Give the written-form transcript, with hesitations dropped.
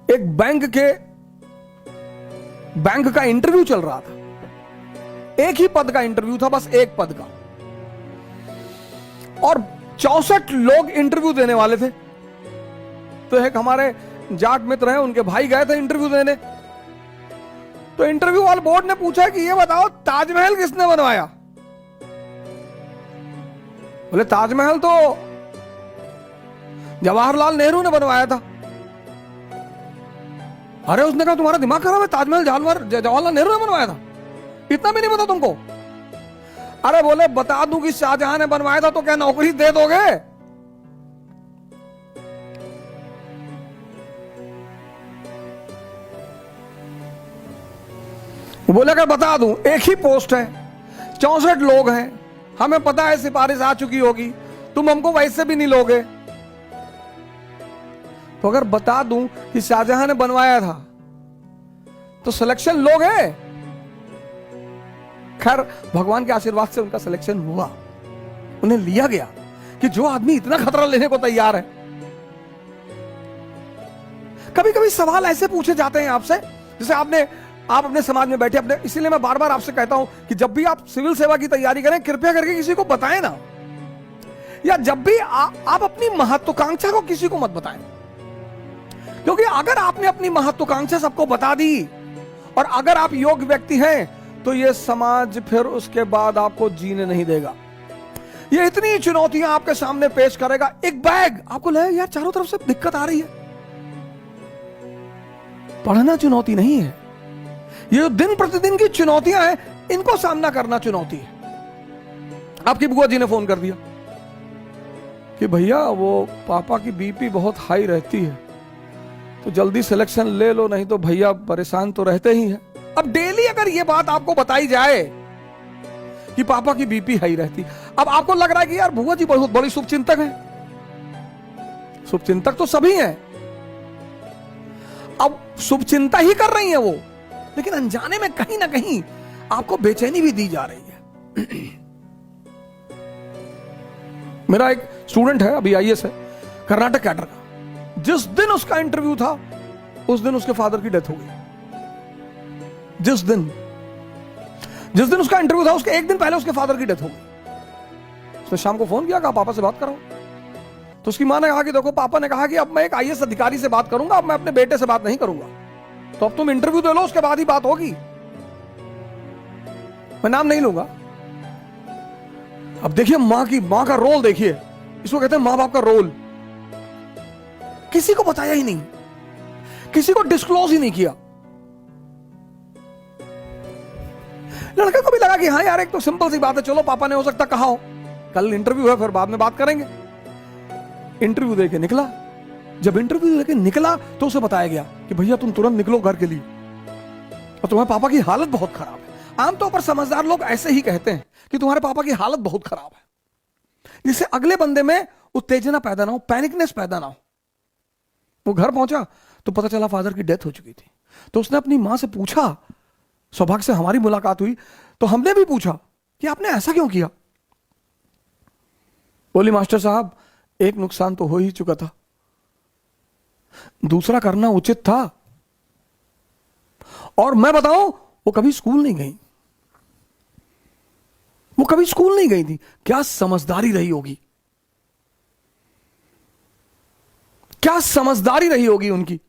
एक बैंक का इंटरव्यू चल रहा था। एक ही पद का इंटरव्यू था, बस एक पद का, और 64 लोग इंटरव्यू देने वाले थे। तो एक हमारे जाट मित्र हैं, उनके भाई गए थे इंटरव्यू देने। तो इंटरव्यू वाले बोर्ड ने पूछा कि ये बताओ ताजमहल किसने बनवाया? बोले ताजमहल तो जवाहरलाल नेहरू ने बनवाया था। अरे उसने कहा तुम्हारा दिमाग खराब है, ताजमहल जवाहरलाल नेहरू ने बनवाया था, इतना भी नहीं पता तुमको? अरे बोले बता दूं कि शाहजहां ने बनवाया था तो क्या नौकरी दे दोगे? बोले अगर बता दूं, एक ही पोस्ट है, 64 लोग हैं, हमें पता है सिफारिश आ चुकी होगी, तुम हमको वैसे भी नहीं लोगे। तो अगर बता दूं कि शाहजहां ने बनवाया था तो सिलेक्शन लोगे? खैर भगवान के आशीर्वाद से उनका सिलेक्शन हुआ, उन्हें लिया गया कि जो आदमी इतना खतरा लेने को तैयार है। कभी कभी सवाल ऐसे पूछे जाते हैं आपसे, जैसे आप अपने समाज में बैठे अपने, इसीलिए मैं बार बार आपसे कहता हूं कि जब भी आप सिविल सेवा की तैयारी करें, कृपया करके किसी को बताएं ना, या जब भी आप अपनी महत्वाकांक्षा को किसी को मत बताएं। क्योंकि अगर आपने अपनी महत्वाकांक्षा सबको बता दी और अगर आप योग्य व्यक्ति हैं, तो यह समाज फिर उसके बाद आपको जीने नहीं देगा। ये इतनी चुनौतियां आपके सामने पेश करेगा, एक बैग आपको लगे यार चारों तरफ से दिक्कत आ रही है। पढ़ना चुनौती नहीं है, ये जो दिन प्रतिदिन की चुनौतियां हैं, इनको सामना करना चुनौती है। आपकी बुआ जी ने फोन कर दिया कि भैया वो पापा की बीपी बहुत हाई रहती है, तो जल्दी सिलेक्शन ले लो, नहीं तो भैया परेशान तो रहते ही हैं। अब डेली अगर ये बात आपको बताई जाए कि पापा की बीपी हाई रहती, अब आपको लग रहा है कि यार बुआ जी बहुत बड़ी शुभचिंतक हैं। शुभचिंतक तो सभी हैं, अब शुभचिंता ही कर रही हैं वो, लेकिन अनजाने में कहीं ना कहीं आपको बेचैनी भी दी जा रही है। मेरा एक स्टूडेंट है, अभी आईएएस है, कर्नाटक कैडर का। जिस दिन उसका इंटरव्यू था, उस दिन उसके फादर की डेथ हो गई। जिस दिन उसका इंटरव्यू था, उसके एक दिन पहले उसके फादर की डेथ हो गई। उसने शाम को फोन किया, कहा पापा से बात करो। तो उसकी मां ने कहा कि देखो, पापा ने कहा कि अब मैं एक आईएएस अधिकारी से बात करूंगा, अब मैं अपने बेटे से बात नहीं करूंगा, तो अब तुम इंटरव्यू दे लो, उसके बाद ही बात होगी। मैं नाम नहीं लूंगा। अब देखिए मां का रोल देखिए, इसको कहते हैं मां बाप का रोल। किसी को बताया ही नहीं, किसी को डिस्क्लोज ही नहीं किया। लड़के को भी लगा कि हाँ यार, एक तो सिंपल सी बात है, चलो पापा ने हो सकता कहा हो, कल इंटरव्यू है, फिर बाद में बात करेंगे। इंटरव्यू देके निकला। जब इंटरव्यू देके निकला तो उसे बताया गया कि भैया तुम तुरंत निकलो घर के लिए, और तुम्हारे पापा की हालत बहुत खराब है। आमतौर पर समझदार लोग ऐसे ही कहते हैं कि तुम्हारे पापा की हालत बहुत खराब है, जिससे अगले बंदे में उत्तेजना पैदा ना हो, पैनिकनेस पैदा ना हो। वो घर पहुंचा तो पता चला फादर की डेथ हो चुकी थी। तो उसने अपनी मां से पूछा, सौभाग्य से हमारी मुलाकात हुई, तो हमने भी पूछा कि आपने ऐसा क्यों किया? बोली मास्टर साहब, एक नुकसान तो हो ही चुका था, दूसरा करना उचित था। और मैं बताऊं, वो कभी स्कूल नहीं गई, वो कभी स्कूल नहीं गई थी। क्या समझदारी रही होगी, क्या समझदारी रही होगी उनकी।